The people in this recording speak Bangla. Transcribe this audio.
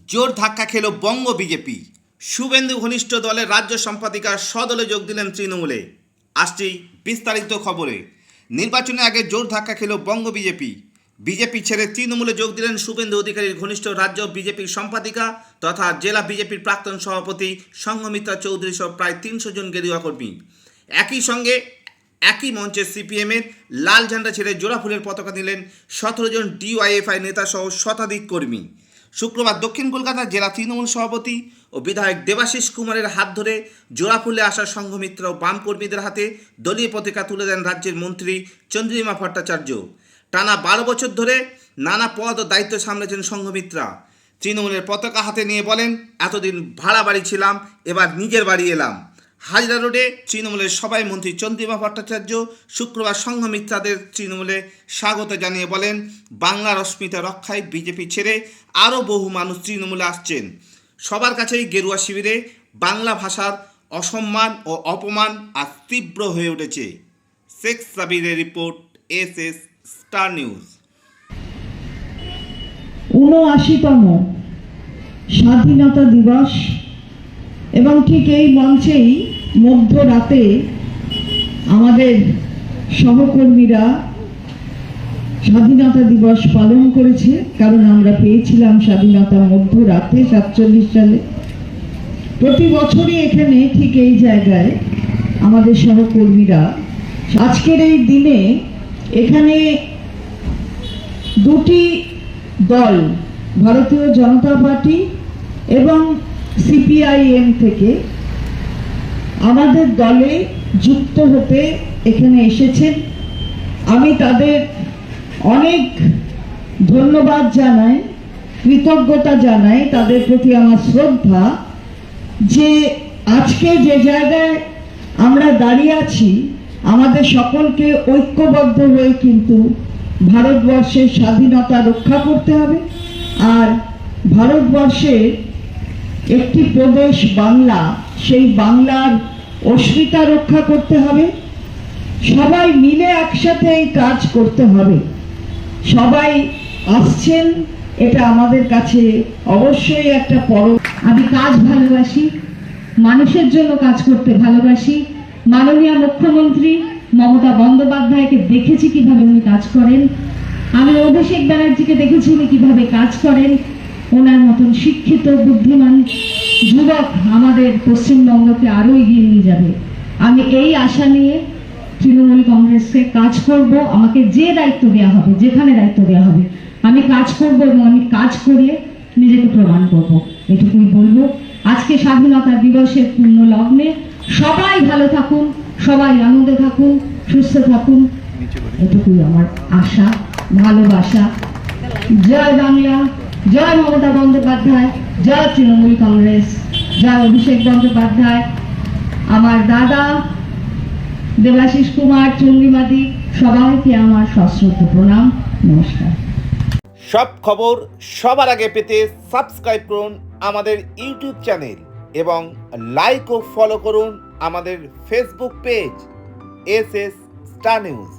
জোর ধাক্কা খেল বঙ্গ বিজেপি। শুভেন্দু ঘনিষ্ঠ দলের রাজ্য সম্পাদিকা সদলে যোগ দিলেন তৃণমূলে। আসছি বিস্তারিত খবরে। নির্বাচনের আগে জোর ধাক্কা খেল বঙ্গ বিজেপি। বিজেপি ছেড়ে তৃণমূলে যোগ দিলেন শুভেন্দু অধিকারীর ঘনিষ্ঠ রাজ্য বিজেপির সম্পাদিকা তথা জেলা বিজেপির প্রাক্তন সভাপতি সংঘমিত্রা চৌধুরী সহ প্রায় 300 জন গেরুয়া কর্মী। একই সঙ্গে একই মঞ্চে সিপিএমের লাল ঝান্ডা ছেড়ে জোড়া ফুলের পতাকা নিলেন 17 জন ডিওয়াইএফআই নেতা সহ শতাধিক কর্মী। শুক্রবার দক্ষিণ কলকাতার জেলা তৃণমূল সভাপতি ও বিধায়ক দেবাশিস কুমারের হাত ধরে জোড়াফুলে আসা সংঘমিত্র ও বাম কর্মীদের হাতে দলীয় পতাকা তুলে দেন রাজ্যের মন্ত্রী চন্দ্রিমা ভট্টাচার্য। টানা 12 বছর ধরে নানা পদ ও দায়িত্ব সামলেছেন সংঘমিত্রা। তৃণমূলের পতাকা হাতে নিয়ে বলেন, এতদিন ভাড়া বাড়ি ছিলাম, এবার নিজের বাড়ি এলাম। হাজরা রোডে তৃণমূলের সভায় মন্ত্রী চন্দ্রিমা ভট্টাচার্য শুক্রবার সংঘমিত্রাদের তৃণমূলে স্বাগত জানিয়ে বলেন, বাংলার অস্মিতা রক্ষায় বিজেপি ছেড়ে আরও বহু মানুষ তৃণমূলে আসছেন। সবার কাছেই গেরুয়া শিবিরে বাংলা ভাষার অসম্মান ও অপমান আজ তীব্র হয়ে উঠেছে। শেখ সাবিরের রিপোর্ট, এসএস স্টার নিউজ। ৭৯তম স্বাধীনতা দিবস এবং ঠিক এই মঞ্চেই মধ্যরাতে আমাদের সহকর্মীরা স্বাধীনতা দিবস পালন করেছে, কারণ আমরা পেয়েছিলাম স্বাধীনতা মধ্যরাতে 47 সালে। প্রতি বছরই এখানে ঠিক এই জায়গায় আমাদের সহকর্মীরা আজকের এই দিনে এখানে দুটি দল, ভারতীয় জনতা পার্টি এবং সিপিআইএম থেকে আমাদের দলে যুক্ত হতে এখানে এসেছেন। আমি তাদের অনেক ধন্যবাদ জানাই, কৃতজ্ঞতা জানাই, তাদের প্রতি আমার শ্রদ্ধা যে আজকে যে জায়গায় আমরা দাঁড়িয়ে আছি আমাদের সকলকে ঐক্যবদ্ধ হয়ে কিন্তু ভারতবর্ষের স্বাধীনতা রক্ষা করতে হবে। আর ভারতবর্ষের একটি প্রদেশ বাংলা, সেই বাংলার অস্মিতা রক্ষা করতে হবে। সবাই মিলে একসাথে এই কাজ করতে হবে। সবাই আসছেন, এটা আমাদের কাছে অবশ্যই একটা পরব। আমি কাজ ভালোবাসি, মানুষের জন্য কাজ করতে ভালোবাসি। মাননীয় মুখ্যমন্ত্রী মমতা বন্দ্যোপাধ্যায়কে দেখেছি কিভাবে উনি কাজ করেন, আমি অভিষেক ব্যানার্জিকে দেখেছি উনি কিভাবে কাজ করেন। ওনার মতন শিক্ষিত বুদ্ধিমান যুবক আমাদের পশ্চিমবঙ্গকে আরো এগিয়ে নিয়ে যাবে। আমি এই আশা নিয়ে তৃণমূল কংগ্রেসকে কাজ করব। আমাকে যে দায়িত্ব দেওয়া হবে, যেখানে দায়িত্ব দেওয়া হবে আমি কাজ করব এবং আমি কাজ করে নিজেকে প্রমাণ করব, এটুকুই বলবো। আজকে স্বাধীনতা দিবসের পূর্ণ লগ্নে সবাই ভালো থাকুন, সবাই আনন্দে থাকুন, সুস্থ থাকুন, এটুকুই আমার আশা, ভালোবাসা। জয় বাংলা, জয় মমতা বন্দ্যোপাধ্যায়, জয় তৃণমূল কংগ্রেস, জয় অভিষেক বন্দ্যোপাধ্যায়, আমার দাদা দেবাশিস কুমার, চন্দ্রিমাদি, সবাইকে আমার সশ্রদ্ধ প্রণাম, নমস্কার। সব খবর সবার আগে পেতে সাবস্ক্রাইব করুন আমাদের ইউটিউব চ্যানেল এবং লাইক ও ফলো করুন আমাদের Facebook page SS star news.